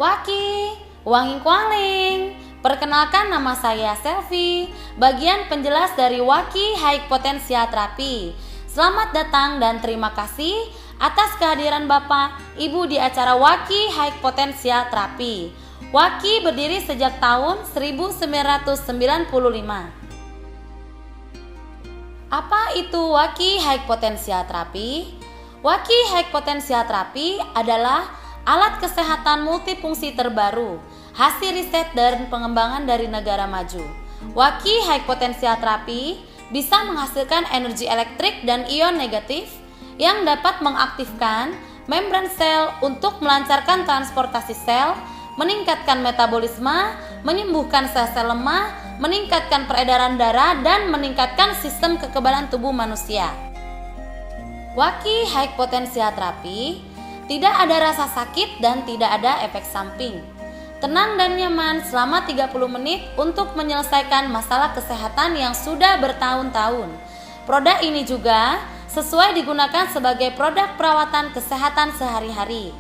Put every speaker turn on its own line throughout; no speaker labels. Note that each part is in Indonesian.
Waki, wangi kualing. Perkenalkan, nama saya Selvi, bagian penjelas dari Waki High Potensia Terapi. Selamat datang dan terima kasih atas kehadiran Bapak, Ibu di acara Waki High Potensia Terapi. Waki berdiri sejak tahun 1995. Apa itu Waki High Potensia Terapi? Waki High Potensia Terapi adalah alat kesehatan multifungsi terbaru, hasil riset dan pengembangan dari negara maju. Waki High Potensia Terapi bisa menghasilkan energi elektrik dan ion negatif yang dapat mengaktifkan membran sel untuk melancarkan transportasi sel, meningkatkan metabolisme, menyembuhkan sel-sel lemah, meningkatkan peredaran darah, dan meningkatkan sistem kekebalan tubuh manusia. Waki High Potensia Terapi tidak ada rasa sakit dan tidak ada efek samping. Tenang dan nyaman selama 30 menit untuk menyelesaikan masalah kesehatan yang sudah bertahun-tahun. Produk ini juga sesuai digunakan sebagai produk perawatan kesehatan sehari-hari.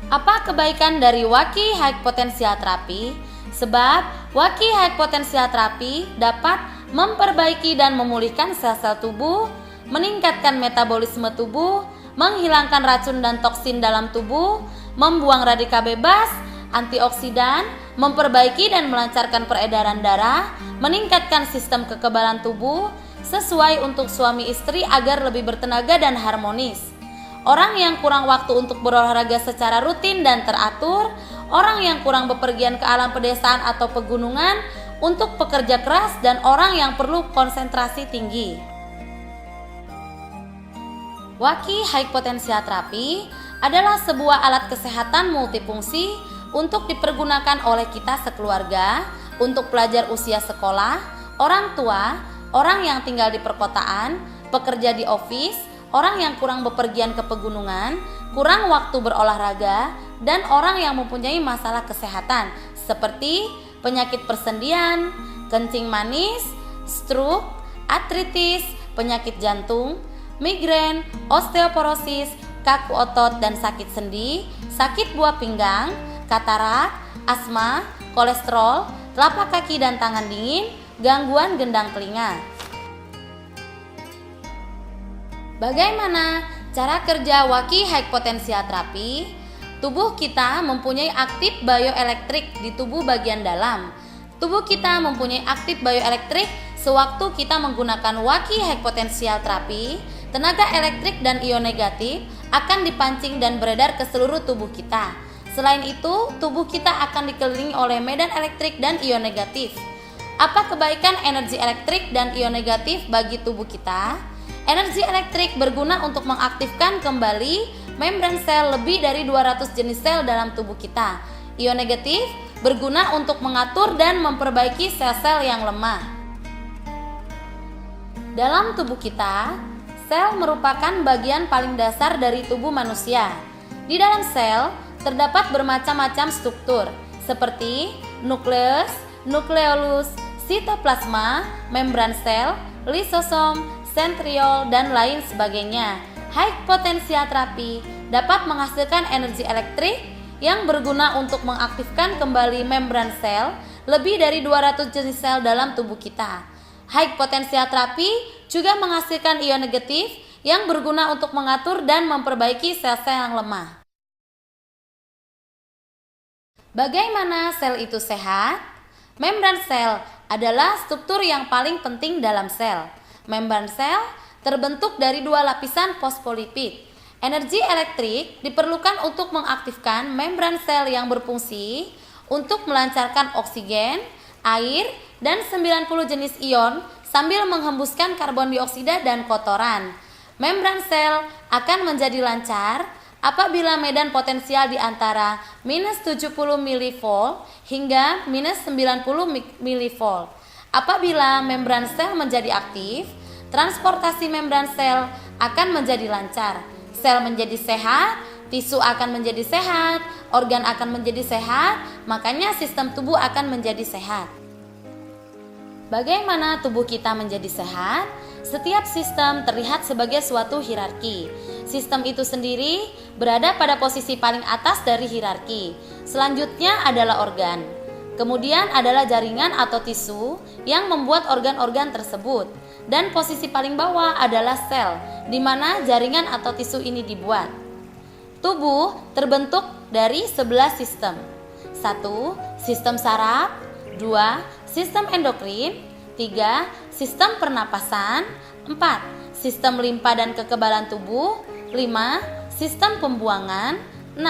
Apa kebaikan dari Waki High Potensia Terapi? Sebab Waki High Potensia Terapi dapat memperbaiki dan memulihkan sel-sel tubuh, meningkatkan metabolisme tubuh, menghilangkan racun dan toksin dalam tubuh, membuang radikal bebas, antioksidan, memperbaiki dan melancarkan peredaran darah, meningkatkan sistem kekebalan tubuh, sesuai untuk suami istri agar lebih bertenaga dan harmonis. Orang yang kurang waktu untuk berolahraga secara rutin dan teratur, orang yang kurang bepergian ke alam pedesaan atau pegunungan untuk pekerja keras, dan orang yang perlu konsentrasi tinggi. Waki High Potensia Terapi adalah sebuah alat kesehatan multifungsi untuk dipergunakan oleh kita sekeluarga, untuk pelajar usia sekolah, orang tua, orang yang tinggal di perkotaan, pekerja di office, orang yang kurang bepergian ke pegunungan, kurang waktu berolahraga, dan orang yang mempunyai masalah kesehatan seperti penyakit persendian, kencing manis, stroke, artritis, penyakit jantung, migrain, osteoporosis, kaku otot dan sakit sendi, sakit buah pinggang, katarak, asma, kolesterol, telapak kaki dan tangan dingin, gangguan gendang telinga. Bagaimana cara kerja Waki High Potensia Terapi? Tubuh kita mempunyai aktif bioelektrik di tubuh bagian dalam. Tubuh kita mempunyai aktif bioelektrik sewaktu kita menggunakan Waki High Potensia Terapi. Tenaga elektrik dan ion negatif akan dipancing dan beredar ke seluruh tubuh kita. Selain itu, tubuh kita akan dikelilingi oleh medan elektrik dan ion negatif. Apa kebaikan energi elektrik dan ion negatif bagi tubuh kita? Energi elektrik berguna untuk mengaktifkan kembali membran sel lebih dari 200 jenis sel dalam tubuh kita. Ion negatif berguna untuk mengatur dan memperbaiki sel-sel yang lemah. Dalam tubuh kita, sel merupakan bagian paling dasar dari tubuh manusia. Di dalam sel terdapat bermacam-macam struktur seperti nukleus, nukleolus, sitoplasma, membran sel, lisosom, sentriol, dan lain sebagainya. High Potensia Terapi dapat menghasilkan energi elektrik yang berguna untuk mengaktifkan kembali membran sel lebih dari 200 jenis sel dalam tubuh kita. High Potensia Terapi juga menghasilkan ion negatif yang berguna untuk mengatur dan memperbaiki sel-sel yang lemah. Bagaimana sel itu sehat? Membran sel adalah struktur yang paling penting dalam sel. Membran sel terbentuk dari dua lapisan fosfolipid. Energi elektrik diperlukan untuk mengaktifkan membran sel yang berfungsi untuk melancarkan oksigen, air, dan 90 jenis ion sambil menghembuskan karbon dioksida dan kotoran. Membran sel akan menjadi lancar apabila medan potensial di antara minus 70 mV hingga minus 90 mV. Apabila membran sel menjadi aktif, transportasi membran sel akan menjadi lancar. Sel menjadi sehat, tisu akan menjadi sehat, organ akan menjadi sehat, makanya sistem tubuh akan menjadi sehat. Bagaimana tubuh kita menjadi sehat? Setiap sistem terlihat sebagai suatu hierarki. Sistem itu sendiri berada pada posisi paling atas dari hierarki. Selanjutnya adalah organ. Kemudian adalah jaringan atau tisu yang membuat organ-organ tersebut. Dan posisi paling bawah adalah sel, di mana jaringan atau tisu ini dibuat. Tubuh terbentuk dari 11 sistem. 1. Sistem saraf. 2. Sistem endokrin. 3. Sistem pernapasan. 4. Sistem limpa dan kekebalan tubuh. 5. Sistem pembuangan. 6.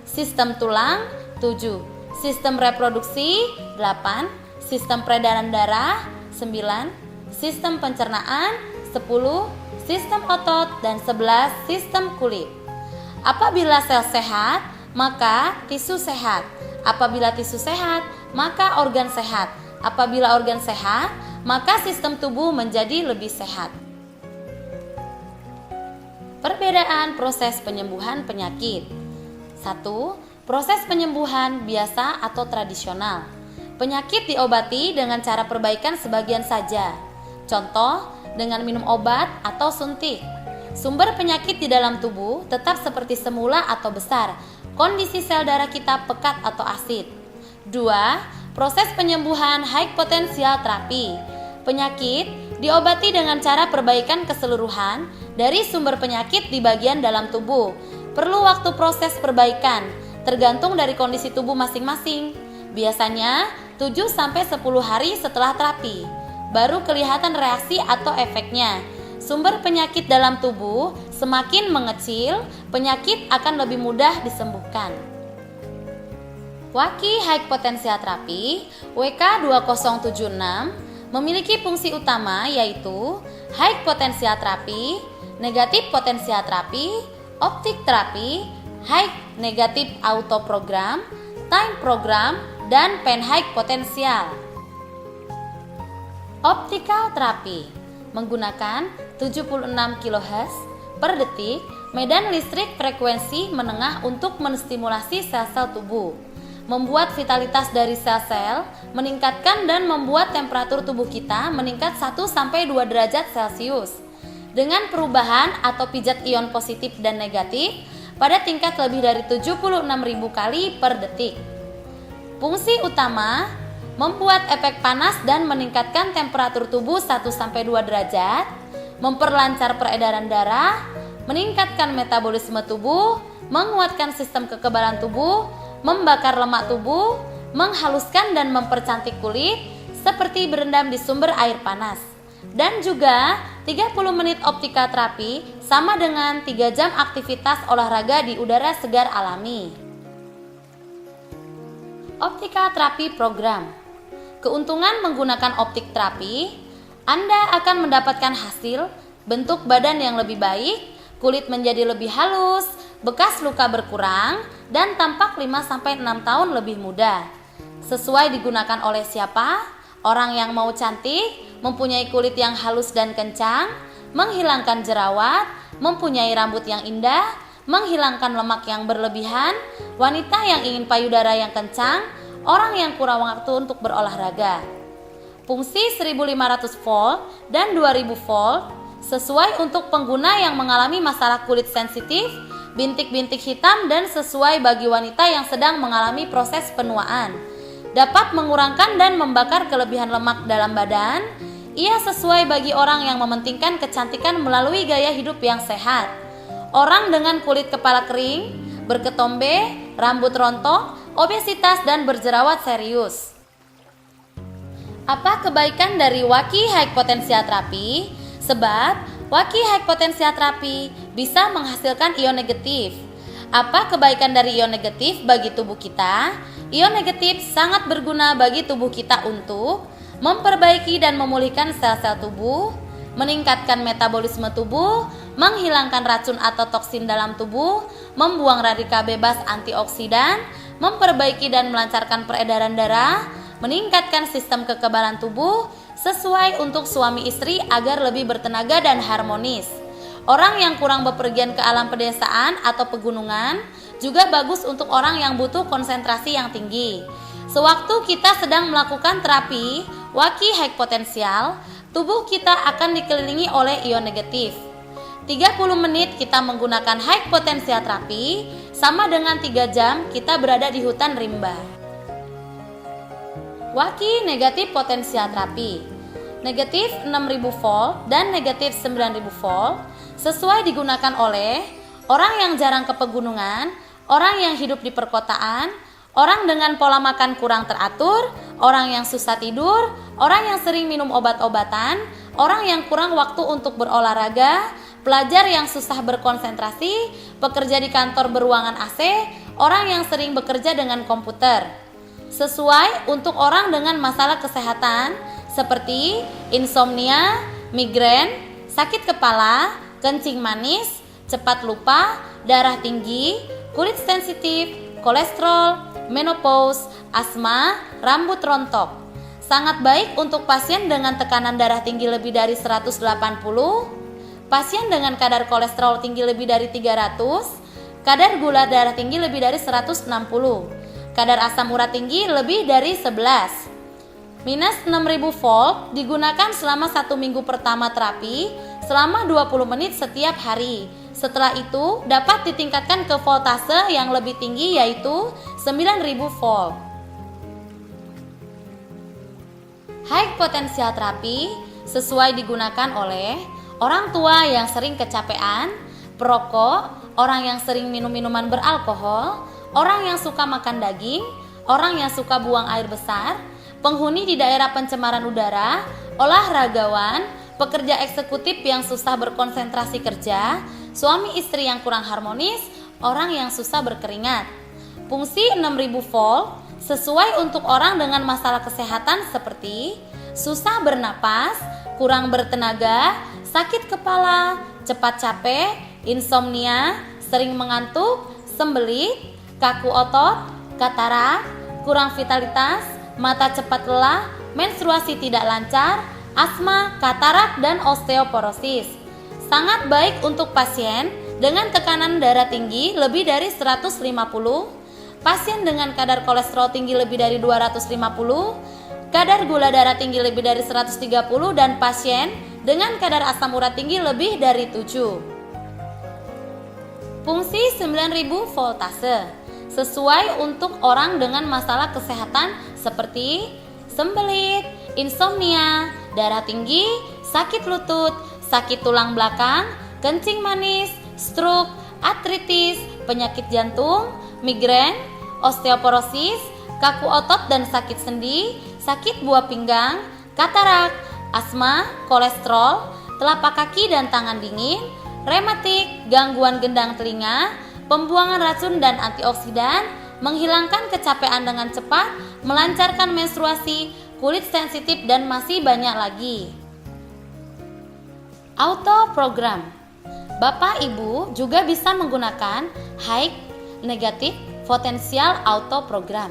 Sistem tulang. 7. Sistem reproduksi. 8. Sistem peredaran darah. 9. Sistem pencernaan. 10. Sistem otot. Dan 11. Sistem kulit. Apabila sel sehat, maka tisu sehat. Apabila tisu sehat, maka organ sehat. Apabila organ sehat, maka sistem tubuh menjadi lebih sehat. Perbedaan proses penyembuhan penyakit. 1. Proses penyembuhan biasa atau tradisional. Penyakit diobati dengan cara perbaikan sebagian saja. Contoh, dengan minum obat atau suntik. Sumber penyakit di dalam tubuh tetap seperti semula atau besar. Kondisi sel darah kita pekat atau asid. 2. Proses penyembuhan high potensial terapi. Penyakit diobati dengan cara perbaikan keseluruhan dari sumber penyakit di bagian dalam tubuh. Perlu waktu proses perbaikan, tergantung dari kondisi tubuh masing-masing. Biasanya 7-10 hari setelah terapi, baru kelihatan reaksi atau efeknya. Sumber penyakit dalam tubuh semakin mengecil, penyakit akan lebih mudah disembuhkan. Waki High Potential Therapy WK2076 memiliki fungsi utama yaitu High Potential Therapy, Negative Potential Therapy, Optic Therapy, High Negative Auto Program, Time Program, dan Pain High Potential. Optical Therapy menggunakan 76 kHz per detik medan listrik frekuensi menengah untuk menstimulasi sel-sel tubuh, membuat vitalitas dari sel-sel meningkatkan dan membuat temperatur tubuh kita meningkat 1-2 derajat Celcius dengan perubahan atau pijat ion positif dan negatif pada tingkat lebih dari 76.000 kali per detik. Fungsi utama membuat efek panas dan meningkatkan temperatur tubuh 1-2 derajat, memperlancar peredaran darah, meningkatkan metabolisme tubuh, menguatkan sistem kekebalan tubuh, membakar lemak tubuh, menghaluskan dan mempercantik kulit seperti berendam di sumber air panas. Dan juga 30 menit optika terapi sama dengan 3 jam aktivitas olahraga di udara segar alami. Optika terapi program. Keuntungan menggunakan optik terapi, Anda akan mendapatkan hasil bentuk badan yang lebih baik, kulit menjadi lebih halus, bekas luka berkurang, dan tampak 5-6 tahun lebih muda. Sesuai digunakan oleh siapa? Orang yang mau cantik, mempunyai kulit yang halus dan kencang, menghilangkan jerawat, mempunyai rambut yang indah, menghilangkan lemak yang berlebihan, wanita yang ingin payudara yang kencang, orang yang kurang waktu untuk berolahraga. Fungsi 1500 volt dan 2000 volt sesuai untuk pengguna yang mengalami masalah kulit sensitif, bintik-bintik hitam, dan sesuai bagi wanita yang sedang mengalami proses penuaan. Dapat mengurangkan dan membakar kelebihan lemak dalam badan. Ia sesuai bagi orang yang mementingkan kecantikan melalui gaya hidup yang sehat. Orang dengan kulit kepala kering, berketombe, rambut rontok, obesitas, dan berjerawat serius. Apa kebaikan dari Waki High Potential Therapy? Sebab Waki High Potential Therapy bisa menghasilkan ion negatif. Apa kebaikan dari ion negatif bagi tubuh kita? Ion negatif sangat berguna bagi tubuh kita untuk memperbaiki dan memulihkan sel-sel tubuh, meningkatkan metabolisme tubuh, menghilangkan racun atau toksin dalam tubuh, membuang radikal bebas antioksidan, memperbaiki dan melancarkan peredaran darah, meningkatkan sistem kekebalan tubuh, sesuai untuk suami istri agar lebih bertenaga dan harmonis. Orang yang kurang bepergian ke alam pedesaan atau pegunungan juga bagus untuk orang yang butuh konsentrasi yang tinggi. Sewaktu kita sedang melakukan terapi Waki High Potential, tubuh kita akan dikelilingi oleh ion negatif. 30 menit kita menggunakan high potensial terapi, sama dengan 3 jam kita berada di hutan rimba. Waki negatif potensial terapi. Negatif 6000 volt dan negatif 9000 volt sesuai digunakan oleh orang yang jarang ke pegunungan, orang yang hidup di perkotaan, orang dengan pola makan kurang teratur, orang yang susah tidur, orang yang sering minum obat-obatan, orang yang kurang waktu untuk berolahraga, pelajar yang susah berkonsentrasi, pekerja di kantor beruangan AC, orang yang sering bekerja dengan komputer. Sesuai untuk orang dengan masalah kesehatan seperti insomnia, migrain, sakit kepala, kencing manis, cepat lupa, darah tinggi, kulit sensitif, kolesterol, menopause, asma, rambut rontok. Sangat baik untuk pasien dengan tekanan darah tinggi lebih dari 180, pasien dengan kadar kolesterol tinggi lebih dari 300, kadar gula darah tinggi lebih dari 160, kadar asam urat tinggi lebih dari 11. Minus 6000 volt digunakan selama 1 minggu pertama terapi selama 20 menit setiap hari. Setelah itu dapat ditingkatkan ke voltase yang lebih tinggi yaitu 9000 volt. High potensial terapi sesuai digunakan oleh orang tua yang sering kecapean, perokok, orang yang sering minum minuman beralkohol, orang yang suka makan daging, orang yang suka buang air besar, penghuni di daerah pencemaran udara, olahragawan, pekerja eksekutif yang susah berkonsentrasi kerja, suami istri yang kurang harmonis, orang yang susah berkeringat. Fungsi 6000 volt sesuai untuk orang dengan masalah kesehatan seperti susah bernapas, kurang bertenaga, sakit kepala, cepat capek, insomnia, sering mengantuk, sembelit, kaku otot, katarak, kurang vitalitas, mata cepat lelah, menstruasi tidak lancar, asma, katarak, dan osteoporosis. Sangat baik untuk pasien dengan tekanan darah tinggi lebih dari 150, pasien dengan kadar kolesterol tinggi lebih dari 250, kadar gula darah tinggi lebih dari 130, dan pasien dengan kadar asam urat tinggi lebih dari 7. Fungsi 9000 voltase sesuai untuk orang dengan masalah kesehatan seperti sembelit, insomnia, darah tinggi, sakit lutut, sakit tulang belakang, kencing manis, stroke, artritis, penyakit jantung, migrain, osteoporosis, kaku otot dan sakit sendi, sakit buah pinggang, katarak, asma, kolesterol, telapak kaki dan tangan dingin, rematik, gangguan gendang telinga, pembuangan racun dan antioksidan, menghilangkan kecapean dengan cepat, melancarkan menstruasi, kulit sensitif, dan masih banyak lagi. Auto program. Bapak Ibu juga bisa menggunakan high negatif potensial auto program.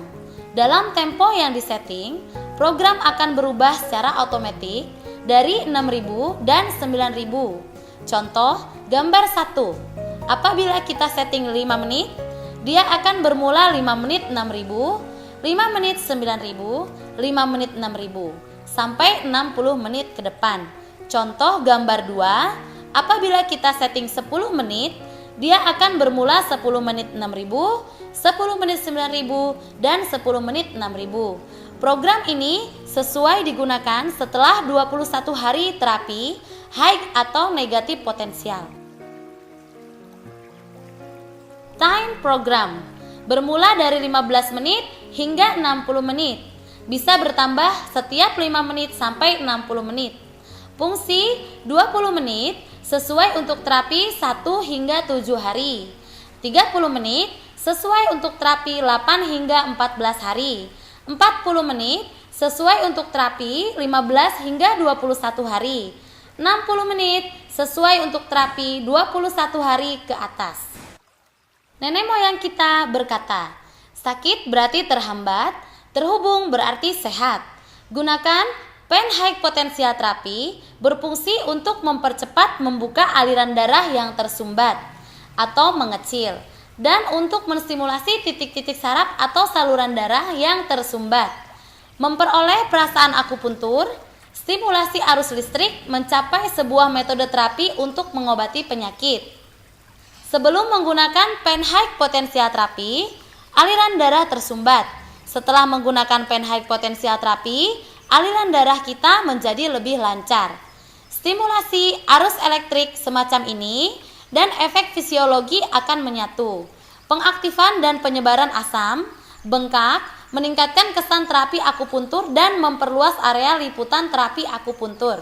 Dalam tempo yang disetting, program akan berubah secara otomatis dari 6000 dan 9000. Contoh gambar 1. Apabila kita setting 5 menit, dia akan bermula 5 menit 6000, 5 menit 9000, 5 menit 6000, sampai 60 menit ke depan. Contoh gambar 2, apabila kita setting 10 menit, dia akan bermula 10 menit 6000, 10 menit 9000, dan 10 menit 6000. Program ini sesuai digunakan setelah 21 hari terapi high atau negatif potensial. Time program bermula dari 15 menit hingga 60 menit. Bisa bertambah setiap 5 menit sampai 60 menit. Fungsi 20 menit sesuai untuk terapi 1 hingga 7 hari. 30 menit sesuai untuk terapi 8 hingga 14 hari. 40 menit sesuai untuk terapi 15 hingga 21 hari. 60 menit sesuai untuk terapi 21 hari ke atas. Nenek moyang kita berkata, sakit berarti terhambat, terhubung berarti sehat. Gunakan pen high potensial terapi berfungsi untuk mempercepat membuka aliran darah yang tersumbat atau mengecil dan untuk menstimulasi titik-titik saraf atau saluran darah yang tersumbat. Memperoleh perasaan akupuntur, Stimulasi arus listrik mencapai sebuah metode terapi untuk mengobati penyakit. Sebelum menggunakan pen high potensial terapi, aliran darah tersumbat. Setelah menggunakan pen high potensial terapi, aliran darah kita menjadi lebih lancar. Stimulasi arus elektrik semacam ini dan efek fisiologi akan menyatu. Pengaktifan dan penyebaran asam, bengkak, meningkatkan kesan terapi akupuntur dan memperluas area liputan terapi akupuntur.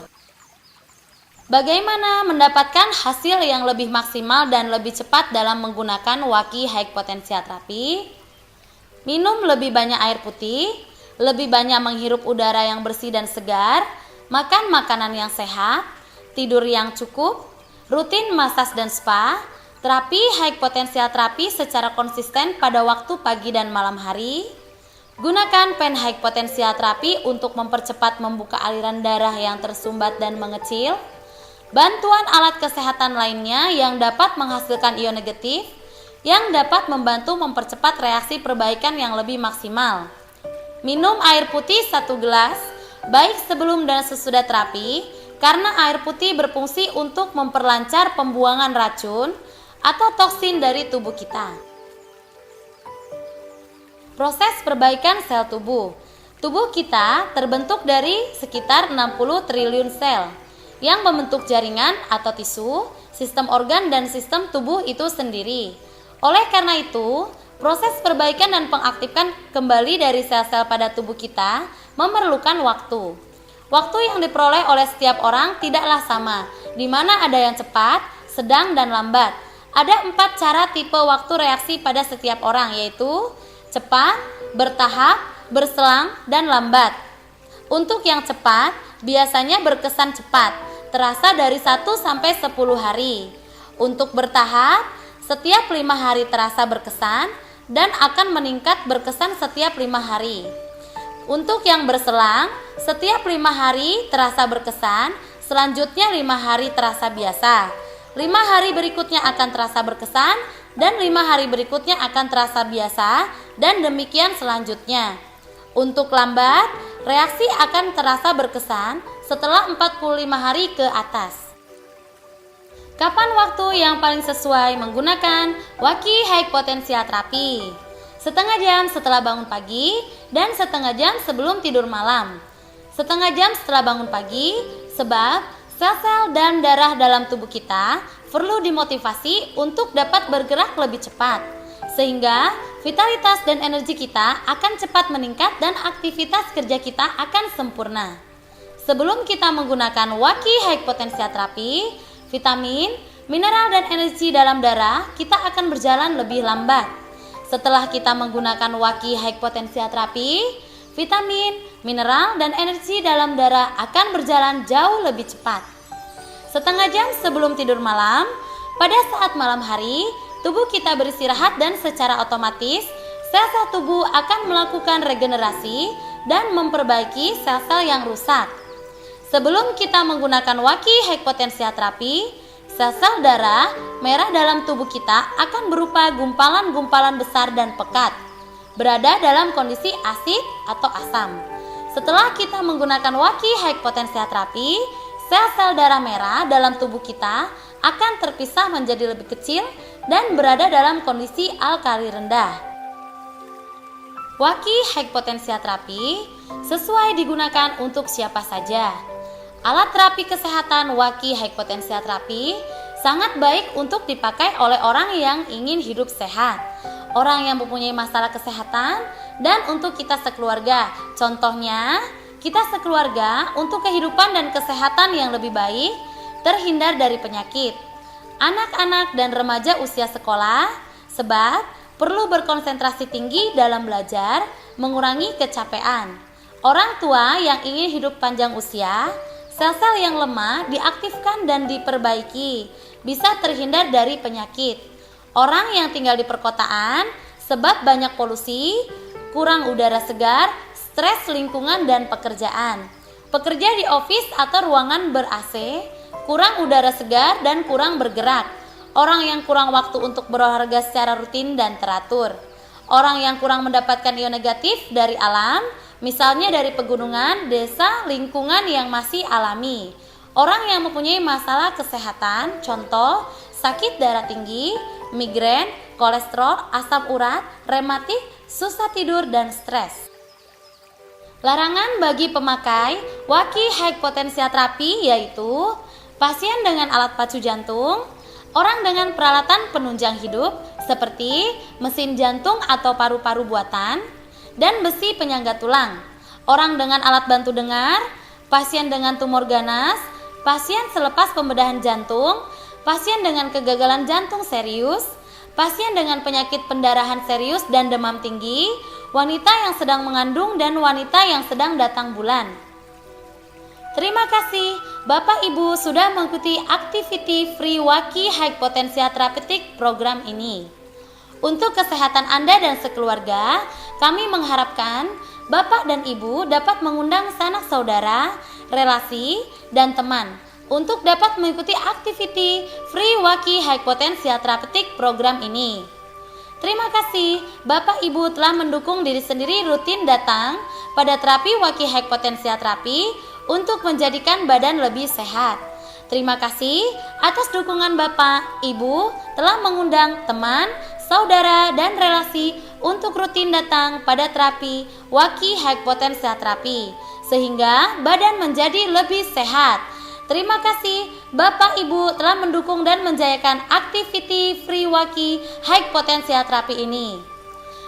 Bagaimana mendapatkan hasil yang lebih maksimal dan lebih cepat dalam menggunakan Waki High Potential Therapy? Minum lebih banyak air putih, lebih banyak menghirup udara yang bersih dan segar, makan makanan yang sehat, tidur yang cukup, rutin massage dan spa, terapi high potential terapi secara konsisten pada waktu pagi dan malam hari. Gunakan pen high potential terapi untuk mempercepat membuka aliran darah yang tersumbat dan mengecil. Bantuan alat kesehatan lainnya yang dapat menghasilkan ion negatif yang dapat membantu mempercepat reaksi perbaikan yang lebih maksimal. Minum air putih 1 gelas, baik sebelum dan sesudah terapi, karena air putih berfungsi untuk memperlancar pembuangan racun atau toksin dari tubuh kita. Proses perbaikan sel tubuh. Tubuh kita terbentuk dari sekitar 60 triliun sel yang membentuk jaringan atau tisu, sistem organ dan sistem tubuh itu sendiri. Oleh karena itu, proses perbaikan dan pengaktifkan kembali dari sel-sel pada tubuh kita memerlukan waktu. Waktu yang diperoleh oleh setiap orang tidaklah sama, di mana ada yang cepat, sedang, dan lambat. Ada 4 cara tipe waktu reaksi pada setiap orang, yaitu cepat, bertahap, berselang, dan lambat. Untuk yang cepat, biasanya berkesan cepat, terasa dari 1 sampai 10 hari. Untuk bertahap, setiap 5 hari terasa berkesan dan akan meningkat berkesan setiap 5 hari. Untuk yang berselang, setiap 5 hari terasa berkesan, selanjutnya 5 hari terasa biasa. 5 hari berikutnya akan terasa berkesan dan 5 hari berikutnya akan terasa biasa dan demikian selanjutnya. Untuk lambat, reaksi akan terasa berkesan setelah 45 hari ke atas. Kapan waktu yang paling sesuai menggunakan Waki High Potential Therapy? Setengah jam setelah bangun pagi dan setengah jam sebelum tidur malam. Setengah jam setelah bangun pagi, sebab sel-sel dan darah dalam tubuh kita perlu dimotivasi untuk dapat bergerak lebih cepat, sehingga vitalitas dan energi kita akan cepat meningkat dan aktivitas kerja kita akan sempurna. Sebelum kita menggunakan Waki High Potential Therapy, vitamin, mineral dan energi dalam darah kita akan berjalan lebih lambat. Setelah kita menggunakan Waki High Potential Therapy, vitamin, mineral dan energi dalam darah akan berjalan jauh lebih cepat. Setengah jam sebelum tidur malam, pada saat malam hari, tubuh kita beristirahat dan secara otomatis sel-sel tubuh akan melakukan regenerasi dan memperbaiki sel-sel yang rusak. Sebelum kita menggunakan Waki High Potential Therapy, sel-sel darah merah dalam tubuh kita akan berupa gumpalan-gumpalan besar dan pekat, berada dalam kondisi asid atau asam. Setelah kita menggunakan Waki High Potential Therapy, sel-sel darah merah dalam tubuh kita akan terpisah menjadi lebih kecil dan berada dalam kondisi alkali rendah. Waki High Potential Therapy sesuai digunakan untuk siapa saja. Alat terapi kesehatan Waki High Potential Therapy sangat baik untuk dipakai oleh orang yang ingin hidup sehat, orang yang mempunyai masalah kesehatan, dan untuk kita sekeluarga. Contohnya, kita sekeluarga untuk kehidupan dan kesehatan yang lebih baik, terhindar dari penyakit. Anak-anak dan remaja usia sekolah, sebab perlu berkonsentrasi tinggi dalam belajar, mengurangi kecapean. Orang tua yang ingin hidup panjang usia, sel-sel yang lemah diaktifkan dan diperbaiki, bisa terhindar dari penyakit. Orang yang tinggal di perkotaan, sebab banyak polusi, kurang udara segar, stres lingkungan dan pekerjaan. Pekerja di office atau ruangan ber-AC, kurang udara segar dan kurang bergerak. Orang yang kurang waktu untuk berolahraga secara rutin dan teratur. Orang yang kurang mendapatkan ion negatif dari alam, Misalnya dari pegunungan, desa, lingkungan yang masih alami. Orang yang mempunyai masalah kesehatan, contoh sakit darah tinggi, migrain, kolesterol, asam urat, rematik, susah tidur, dan stres. Larangan bagi pemakai waki high-potensia terapi yaitu pasien dengan alat pacu jantung, orang dengan peralatan penunjang hidup seperti mesin jantung atau paru-paru buatan, dan besi penyangga tulang, orang dengan alat bantu dengar, pasien dengan tumor ganas, pasien selepas pembedahan jantung, pasien dengan kegagalan jantung serius, pasien dengan penyakit pendarahan serius dan demam tinggi, wanita yang sedang mengandung, dan wanita yang sedang datang bulan. Terima kasih Bapak Ibu sudah mengikuti activity free Waki High Potensia Therapeutic program ini. Untuk kesehatan Anda dan sekeluarga, kami mengharapkan Bapak dan Ibu dapat mengundang sanak saudara, relasi, dan teman untuk dapat mengikuti activity free Waki High Potensia Therapeutic program ini. Terima kasih Bapak Ibu telah mendukung diri sendiri rutin datang pada terapi Waki High Potensia Terapi untuk menjadikan badan lebih sehat. Terima kasih atas dukungan Bapak, Ibu telah mengundang teman, saudara, dan relasi untuk rutin datang pada terapi Waki High Potensia Terapi sehingga badan menjadi lebih sehat. Terima kasih Bapak Ibu telah mendukung dan menjayakan activity free Waki High Potensia Terapi ini.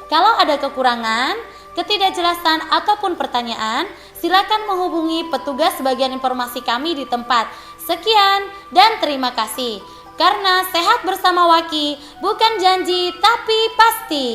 Kalau ada kekurangan, ketidakjelasan ataupun pertanyaan, silakan menghubungi petugas bagian informasi kami di tempat. Sekian dan terima kasih. Karena sehat bersama Waki bukan janji tapi pasti.